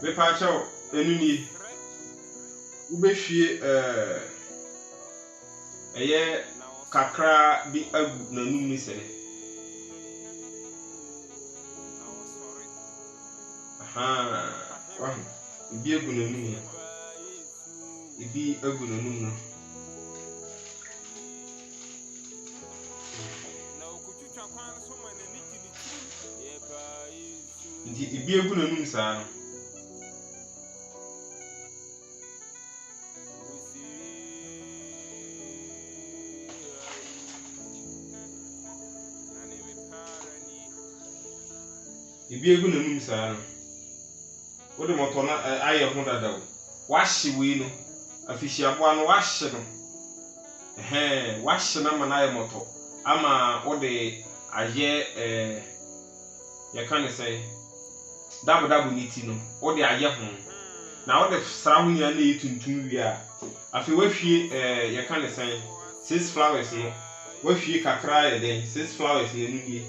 Me pa chaw enu ni ubehwie eye kakra bi agu nanum ni sene aha ibi agu nanum ya ibi agu nanum no ndi ibi agu nanum saa no ibi egu nanum saa no wode moto na aye ho dadaw wahye we no afihyiaboa no wahye no wahye na ma na aye moto ama wode aye ya kan say dabu ni ti no wode aye ho na wode sra ho nya na etuntum wi a afi wahwie ya kan say 6 flowers no wahwie kakra ya den 6 flowers na nuye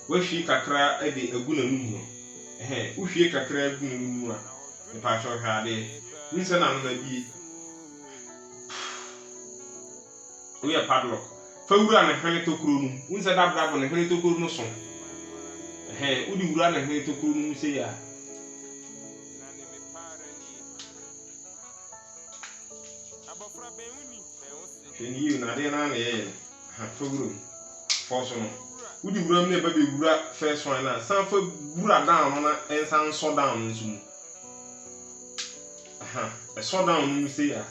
wahwie kakra ede egu nanum no uhwie kakra egu nanum a ne pa cho hade nse na no na bi we a padlock fa wura na hwene tokuro num nse dabu na hwene tokuro no so udi wura na hwene tokuro num se ya hwene yi na de na ye fa wura force no udi wura me ba be wura first one na san fa wura down na ensan so down nso mu e so down mu se ya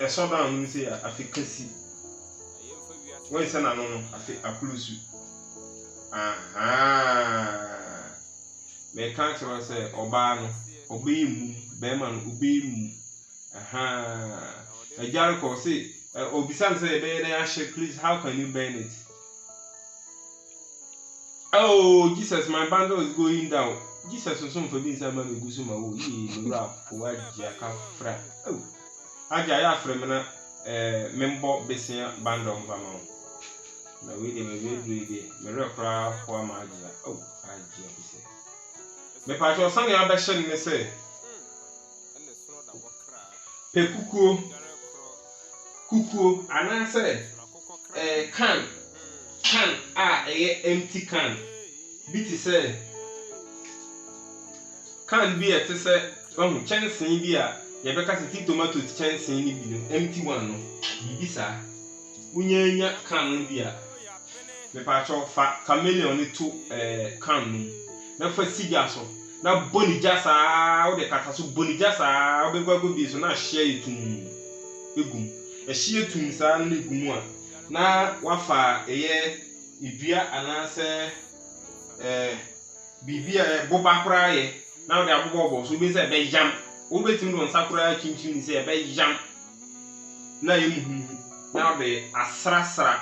e so down mu se ya afikasi won se na no afi akulusu me kan tro se oba no obe mu be ma no obe mu e jare ko se obisan se be na ya please how can you burn it. Oh, Jesus, my bundle is going down. Jesus was some for being some man who goes my way. The rap, who I fra. Oh, I got from member Bessia bundle of amount. Now we may read the real crowd for my dear. Oh, I say. Me patch some ambition, me say. Cuckoo, and I said, can empty can. Biti say can be a say chance be a yebeka se tomato chance ni bi no empty one no bibi sa unyanya can bi a me pa cho fa chameleon ni to can no na fa siga so na boni jasa wo de kata so boni jasa wo be gwa bi so na hye etum egum hye etum sa na egum a na wafa eye ibia anase bibia boba kura ye na de abobo so be say be jam wo betim do nsakura chinchin ni say be jam na yemu na de asrasra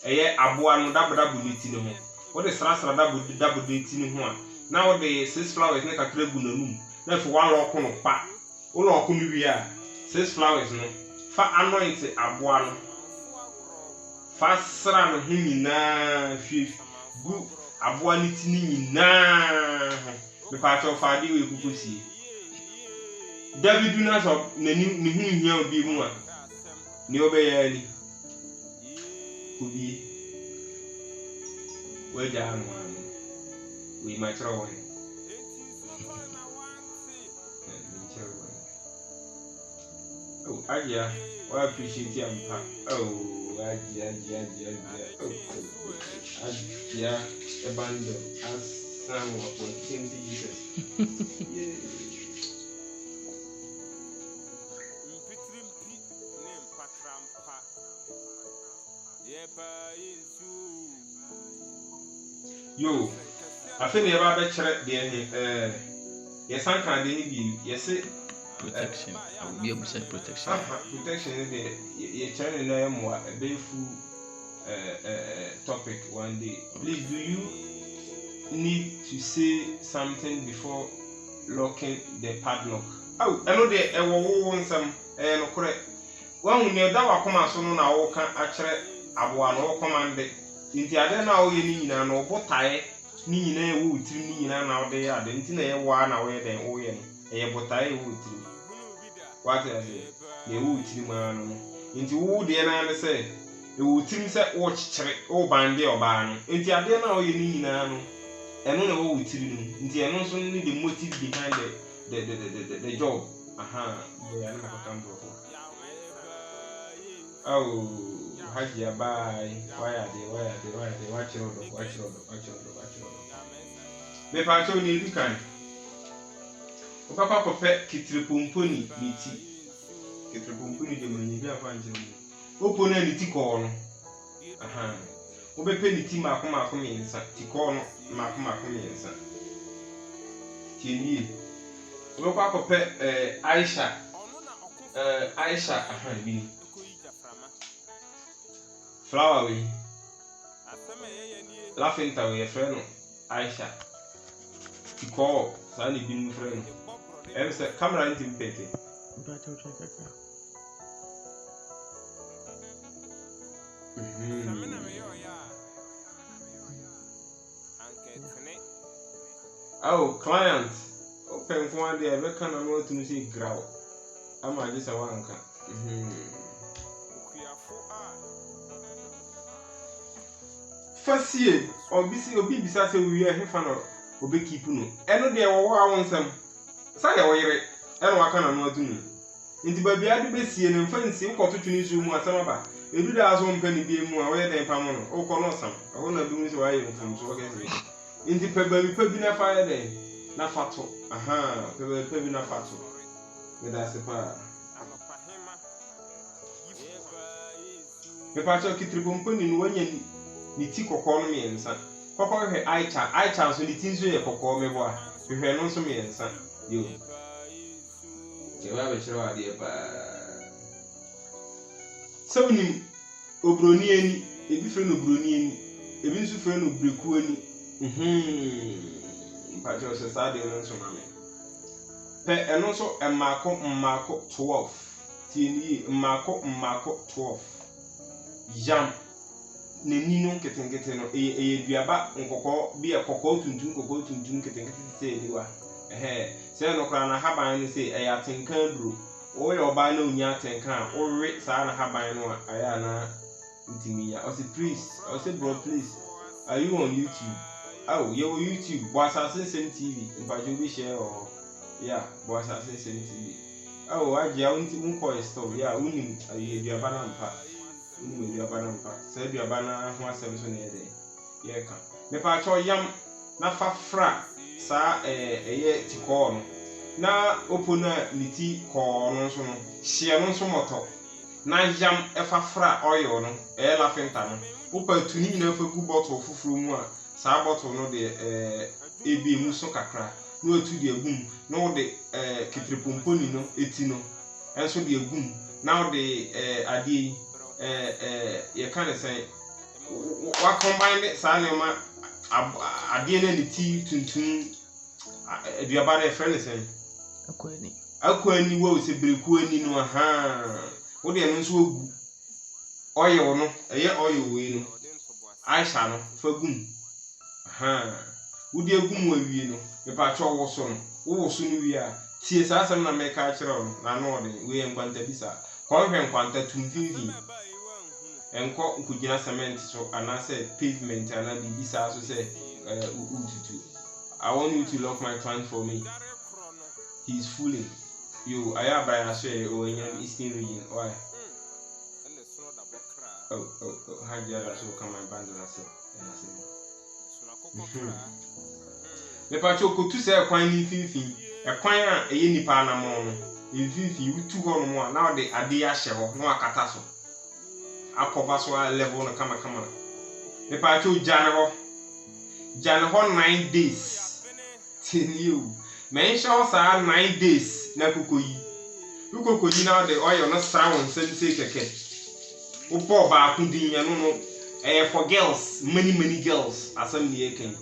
eye aboa no dabodabu ni ti ne ho wo de srasra dabodabu ni ti ne ho a na wo de 6 flowers ne kakra gu nanum na fi wa lo ko no pa wo lo ko no wi a 6 flowers no fa anoint aboa no fasra no nyina fi gu aboa ni ti ni nyina me pa cho fa di we kukusi David na so ni hu hia obi mu a ni obeya ni obi we ja no we ma tro won oh adia we appreciate you ampa oh adia yeah, a bundle as someone for King Jesus. Yeah. Yo, I feel the about the yes, I can't be yes, protection. I will be able to say protection. Protection is the you're telling them what a beautiful topic one day. Please, do you need to say something before locking the padlock? Oh, I know they want some no correct. One when you that come as soon as I can actually aboa no command. Inti ade na o ye ni nyina no botae ni nyina ye wo tiri ni nyina na wo de ya de nti na ye wa na wo ye den wo ye no eye botae wo tiri what I say ye wo tiri ma no nti wo de na ne say e wo tiri se wo chichire wo bande oba no nti ade na wo ye ni nyina no eno na wo tiri no nti eno so ni the motive behind the job boy ana makam bro Haji bye why they watch me pa cho ni du kan o papa kope kitire pomponi ni ti kitire pomponi de mani bi afa nje o pona ni ti ko no o be pe ni ti mako me nsa ti ko no mako me nsa ti ni o be kwa kope Aisha bi flower we laughing ta we friend no Aisha ti ko sa ni bi mu friend no say camera nti mpete client open for the be kan na no tunu say graw ama je sa wanka fasie obi bisa se wi hefa no obe keep no eno de wo awonsam sa ye wo yire eno waka na no atunu nti ba bia de besie ne mfansi ukoto twini su mu asama ba edu da aso mpani bi mu a wo ye den pam no ukọ no sam ho na bi mu se wa ye mfum so ga se nti pe ba bi na fa ye den na fato pe bi na fato me da se pa me pa cho kitripo mpani no wanya ni ti kokọ no me nsa kokọ hwe aicha so ni ti nso ye kokọ me bo a hwe no nso me nsa yo ke ba be chiro ade pa so ni obroni ani ebi fre no obroni ani ebi nso fre no breku ani pa jo se sa de no nso ma me pe eno nso mmako 12 ti ni mmako 12 jam ne nino ketengete no duaba nkokọ bi ekokọ tuntum ketengete se ediwa se no kra na haban ni se atenkan duro o ye oba na onya atenkan o we sa na haban no aya na ntimiya o say please o say bro please are you on YouTube you on YouTube AsaaseNsem TV mbajo bi share o AsaaseNsem TV ajia unko store unim duaba na mpa say duaba na ho asem so na ede ye ka me pa cho yam na fafra sa eye tikọ no na opona liti ko no so no hie no so moto na yam efafra oil no la fenta no upa tuni na fagu bottle fufuru mu a sa bottle no de ebi mu so kakra no atu de agum no de kitripomponi no eti no enso de agum na de ade ye kan say wa combine sa ne ma ade na ni ti tuntun aduaba na friend say akwani wo se breku ani no wo de no nso ogu oil no oil we no Aisha no fagum wo de agum awie no me pa cho wo so no wo so no wi a tie sa asem na me ka kire no na no de we enkwanta bisa ko hwe enkwanta tumfinfin enko nkugina cement so anase pavement ana bisa so say ututu I want you to lock my client for me. He's fooling you. I have by a say or in an eastern region. Why? How did I so come my band and I said, the pacho to say a quine in Fifi, a quine a yeni panamon. In Fifi, you 2 on 1 now the Adia Sheho, no Catasso. A Covaso level on a camera. The pacho Janaho 9 days. You mention 9 days na kukoyi na the oil no sound sense keke upo ba kudin ya no for girls many girls asam ni eken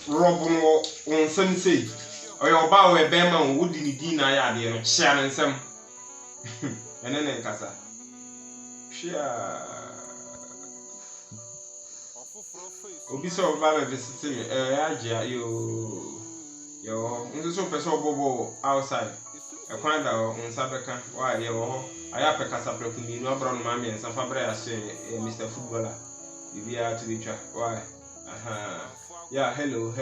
robo on sense oil ba we be ma wodi ni din na ya de no chia na nsem enene nkasa chia Obi so over visit me. Ajia yo. Nso so person bobo outside. E kwan da o nsa beka wa ye wo. Aya pe kasa preku mi no abro no ma me nsa fa bra ya se Mr. Footballer. Bibia to be twa. Why? Aha. Yeah, hello.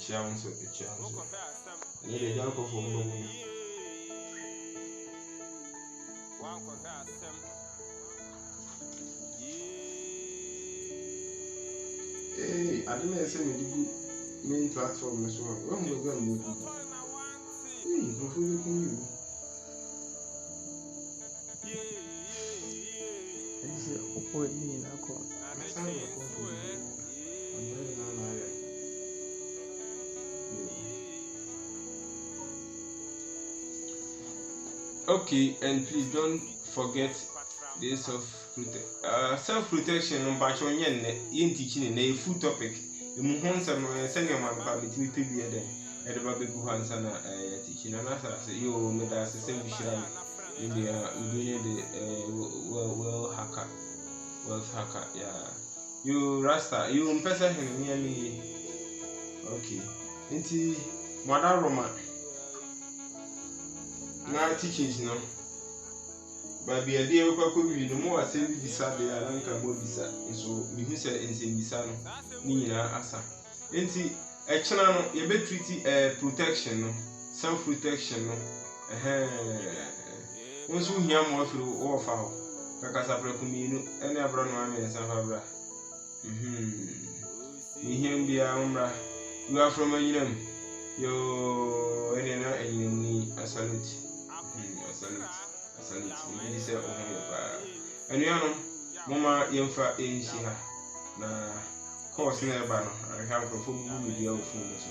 Chia so. Ni le jan ko fo mo. Hey, I didn't say me good main platform as well. When we go and hey, before you come you. I just say, oh, me in a call. That's how I call for you. I'm very not okay, and please don't forget this of self-protection on Bachon yen teaching a full topic. The Muhonsa send your man public to be at the Baby Guhansana teaching and as I say, you made us the same Shira in the well hacker, yeah. You Rasta, you person near me. Okay, into Madame Roma. Now teachings no. But be a dear Papa, no more assembly beside the Alanka Mobisa, and so we who said in Simbisano, Nina Asa. Enti, a channel, you bet treaty protection, self protection. Once we hear more through all foul, Pacasa Procumino, and a brown mammy and Savabra. You hear be a umbra. You are from a unum. Yo, Elena, and you need a salute. Salute. We say and you know, Mama Yemfa Asia. Na course never. I have a full with your phone. So,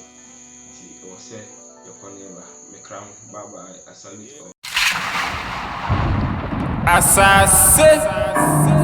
or say, your corner, me crown, bye, a salute. AsaaseNsem.